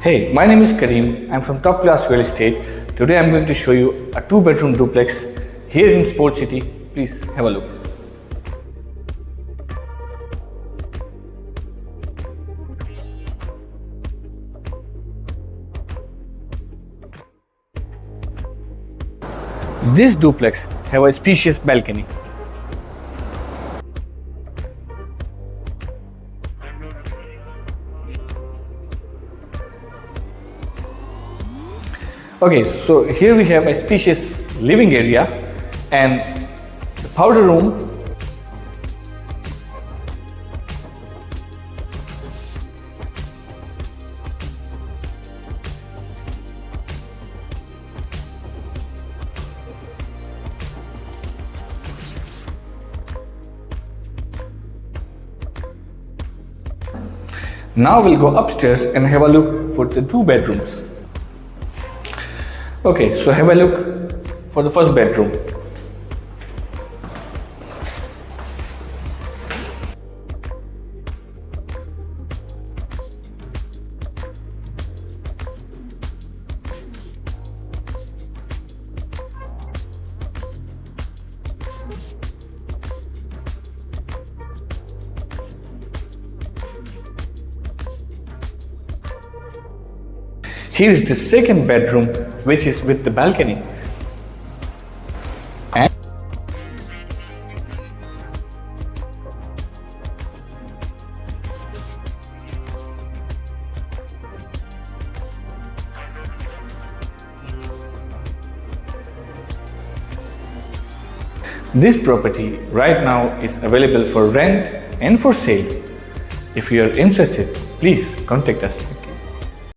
Hey, my name is Kareem. I'm from Top Class Real Estate. Today I'm going to show you a 2-bedroom duplex here in Sport City. Please have a look. This duplex have a spacious balcony. Okay, so here we have a spacious living area and the powder room. Now we'll go upstairs and have a look for the 2 bedrooms. Okay, so have a look for the first bedroom. Here is the second bedroom, which is with the balcony. And this property right now is available for rent and for sale. If you are interested, please contact us.